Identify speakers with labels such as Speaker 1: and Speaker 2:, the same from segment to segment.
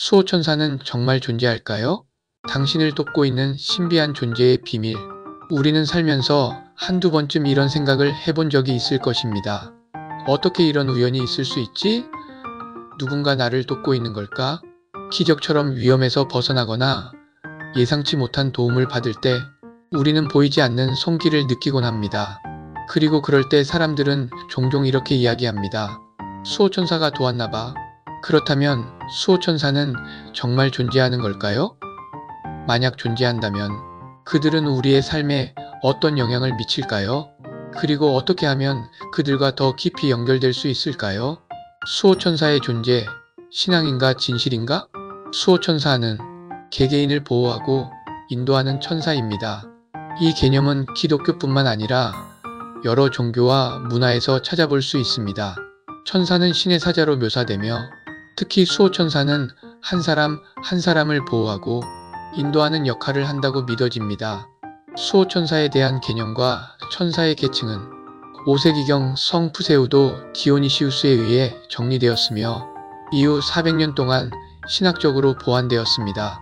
Speaker 1: 수호천사는 정말 존재할까요? 당신을 돕고 있는 신비한 존재의 비밀. 우리는 살면서 한두 번쯤 이런 생각을 해본 적이 있을 것입니다. 어떻게 이런 우연이 있을 수 있지? 누군가 나를 돕고 있는 걸까? 기적처럼 위험에서 벗어나거나 예상치 못한 도움을 받을 때 우리는 보이지 않는 손길을 느끼곤 합니다. 그리고 그럴 때 사람들은 종종 이렇게 이야기합니다. 수호천사가 도왔나 봐. 그렇다면 수호천사는 정말 존재하는 걸까요? 만약 존재한다면 그들은 우리의 삶에 어떤 영향을 미칠까요? 그리고 어떻게 하면 그들과 더 깊이 연결될 수 있을까요? 수호천사의 존재, 신앙인가 진실인가? 수호천사는 개개인을 보호하고 인도하는 천사입니다. 이 개념은 기독교뿐만 아니라 여러 종교와 문화에서 찾아볼 수 있습니다. 천사는 신의 사자로 묘사되며 특히 수호천사는 한 사람 한 사람을 보호하고 인도하는 역할을 한다고 믿어집니다. 수호천사에 대한 개념과 천사의 계층은 5세기경 성 푸세우도 디오니시우스에 의해 정리되었으며 이후 400년 동안 신학적으로 보완되었습니다.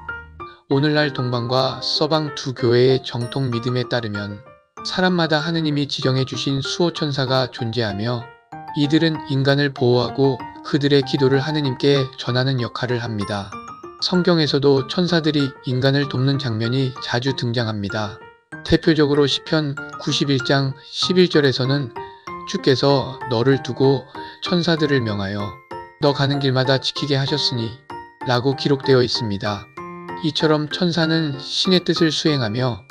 Speaker 1: 오늘날 동방과 서방 두 교회의 정통 믿음에 따르면 사람마다 하느님이 지정해 주신 수호천사가 존재하며 이들은 인간을 보호하고 그들의 기도를 하느님께 전하는 역할을 합니다. 성경에서도 천사들이 인간을 돕는 장면이 자주 등장합니다. 대표적으로 시편 91장 11절에서는 주께서 너를 두고 천사들을 명하여 너 가는 길마다 지키게 하셨으니 라고 기록되어 있습니다. 이처럼 천사는 신의 뜻을 수행하며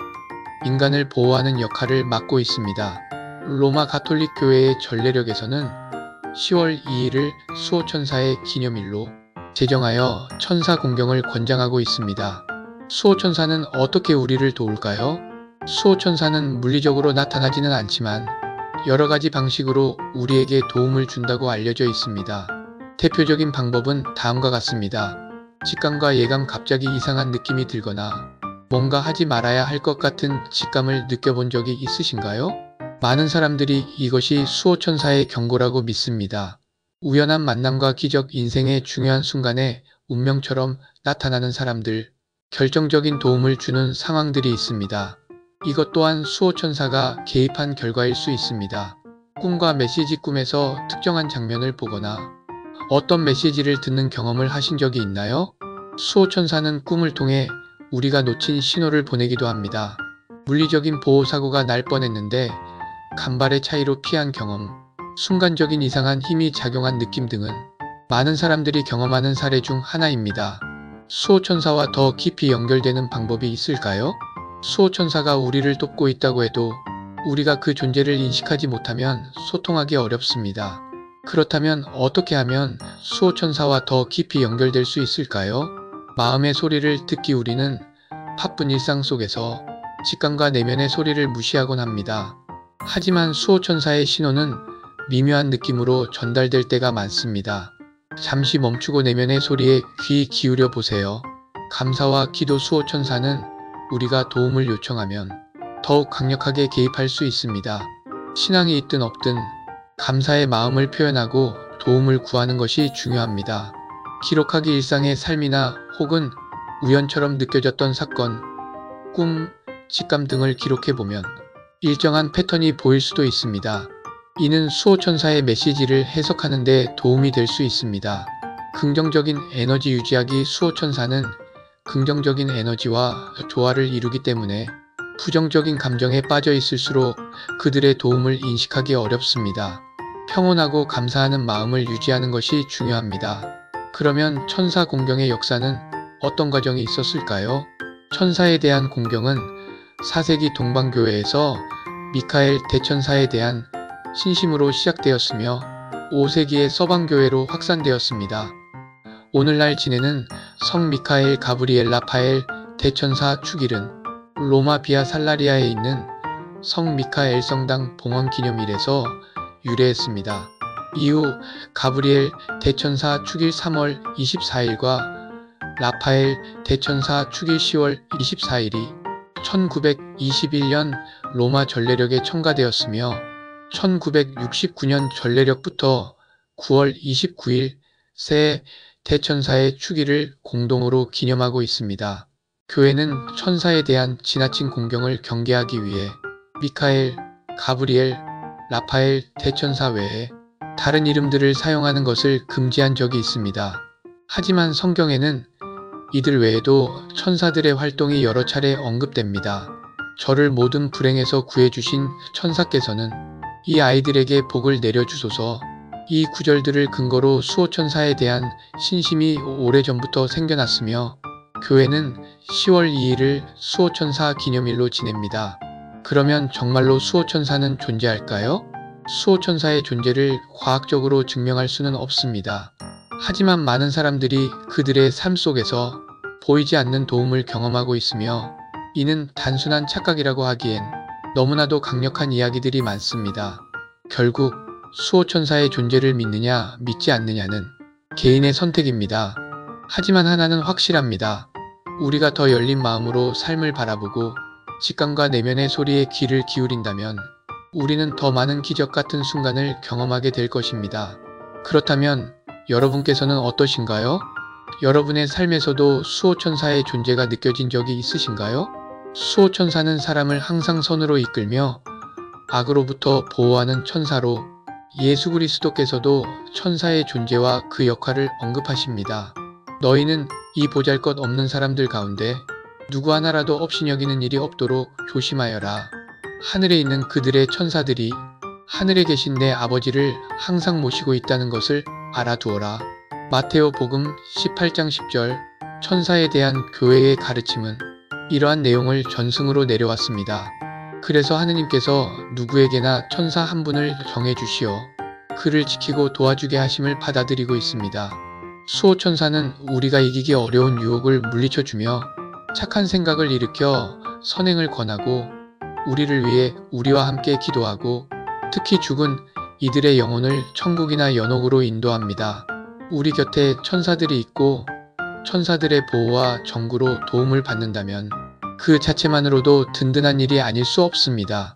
Speaker 1: 인간을 보호하는 역할을 맡고 있습니다. 로마 가톨릭 교회의 전례력에서는 10월 2일을 수호천사의 기념일로 제정하여 천사 공경을 권장하고 있습니다. 수호천사는 어떻게 우리를 도울까요? 수호천사는 물리적으로 나타나지는 않지만 여러 가지 방식으로 우리에게 도움을 준다고 알려져 있습니다. 대표적인 방법은 다음과 같습니다. 직감과 예감, 갑자기 이상한 느낌이 들거나 뭔가 하지 말아야 할 것 같은 직감을 느껴본 적이 있으신가요? 많은 사람들이 이것이 수호천사의 경고라고 믿습니다. 우연한 만남과 기적, 인생의 중요한 순간에 운명처럼 나타나는 사람들, 결정적인 도움을 주는 상황들이 있습니다. 이것 또한 수호천사가 개입한 결과일 수 있습니다. 꿈과 메시지, 꿈에서 특정한 장면을 보거나 어떤 메시지를 듣는 경험을 하신 적이 있나요? 수호천사는 꿈을 통해 우리가 놓친 신호를 보내기도 합니다. 물리적인 보호사고가 날 뻔했는데 간발의 차이로 피한 경험, 순간적인 이상한 힘이 작용한 느낌 등은 많은 사람들이 경험하는 사례 중 하나입니다. 수호천사와 더 깊이 연결되는 방법이 있을까요? 수호천사가 우리를 돕고 있다고 해도 우리가 그 존재를 인식하지 못하면 소통하기 어렵습니다. 그렇다면 어떻게 하면 수호천사와 더 깊이 연결될 수 있을까요? 마음의 소리를 듣기. 우리는 바쁜 일상 속에서 직감과 내면의 소리를 무시하곤 합니다. 하지만 수호천사의 신호는 미묘한 느낌으로 전달될 때가 많습니다. 잠시 멈추고 내면의 소리에 귀 기울여 보세요. 감사와 기도. 수호천사는 우리가 도움을 요청하면 더욱 강력하게 개입할 수 있습니다. 신앙이 있든 없든 감사의 마음을 표현하고 도움을 구하는 것이 중요합니다. 기록하기. 일상의 삶이나 혹은 우연처럼 느껴졌던 사건, 꿈, 직감 등을 기록해보면 일정한 패턴이 보일 수도 있습니다. 이는 수호천사의 메시지를 해석하는 데 도움이 될 수 있습니다. 긍정적인 에너지 유지하기. 수호천사는 긍정적인 에너지와 조화를 이루기 때문에 부정적인 감정에 빠져 있을수록 그들의 도움을 인식하기 어렵습니다. 평온하고 감사하는 마음을 유지하는 것이 중요합니다. 그러면 천사 공경의 역사는 어떤 과정이 있었을까요? 천사에 대한 공경은 4세기 동방교회에서 미카엘 대천사에 대한 신심으로 시작되었으며 5세기의 서방교회로 확산되었습니다. 오늘날 지내는 성 미카엘 가브리엘 라파엘 대천사 축일은 로마 비아 살라리아에 있는 성 미카엘 성당 봉헌 기념일에서 유래했습니다. 이후 가브리엘 대천사 축일 3월 24일과 라파엘 대천사 축일 10월 24일이 1921년 로마 전례력에 첨가되었으며 1969년 전례력부터 9월 29일 새 대천사의 축일을 공동으로 기념하고 있습니다. 교회는 천사에 대한 지나친 공경을 경계하기 위해 미카엘, 가브리엘, 라파엘 대천사 외에 다른 이름들을 사용하는 것을 금지한 적이 있습니다. 하지만 성경에는 이들 외에도 천사들의 활동이 여러 차례 언급됩니다. 저를 모든 불행에서 구해주신 천사께서는 이 아이들에게 복을 내려주소서. 이 구절들을 근거로 수호천사에 대한 신심이 오래전부터 생겨났으며 교회는 10월 2일을 수호천사 기념일로 지냅니다. 그러면 정말로 수호천사는 존재할까요? 수호천사의 존재를 과학적으로 증명할 수는 없습니다. 하지만 많은 사람들이 그들의 삶 속에서 보이지 않는 도움을 경험하고 있으며 이는 단순한 착각이라고 하기엔 너무나도 강력한 이야기들이 많습니다. 결국 수호천사의 존재를 믿느냐 믿지 않느냐는 개인의 선택입니다. 하지만 하나는 확실합니다. 우리가 더 열린 마음으로 삶을 바라보고 직감과 내면의 소리에 귀를 기울인다면 우리는 더 많은 기적 같은 순간을 경험하게 될 것입니다. 그렇다면 여러분께서는 어떠신가요? 여러분의 삶에서도 수호천사의 존재가 느껴진 적이 있으신가요? 수호천사는 사람을 항상 선으로 이끌며 악으로부터 보호하는 천사로 예수 그리스도께서도 천사의 존재와 그 역할을 언급하십니다. 너희는 이 보잘것없는 사람들 가운데 누구 하나라도 업신여기는 일이 없도록 조심하여라. 하늘에 있는 그들의 천사들이 하늘에 계신 내 아버지를 항상 모시고 있다는 것을 알아두어라. 마테오 복음 18장 10절. 천사에 대한 교회의 가르침은 이러한 내용을 전승으로 내려왔습니다. 그래서 하느님께서 누구에게나 천사 한 분을 정해주시어 그를 지키고 도와주게 하심을 받아들이고 있습니다. 수호천사는 우리가 이기기 어려운 유혹을 물리쳐주며 착한 생각을 일으켜 선행을 권하고 우리를 위해 우리와 함께 기도하고 특히 죽은 이들의 영혼을 천국이나 연옥으로 인도합니다. 우리 곁에 천사들이 있고 천사들의 보호와 정구로 도움을 받는다면 그 자체만으로도 든든한 일이 아닐 수 없습니다.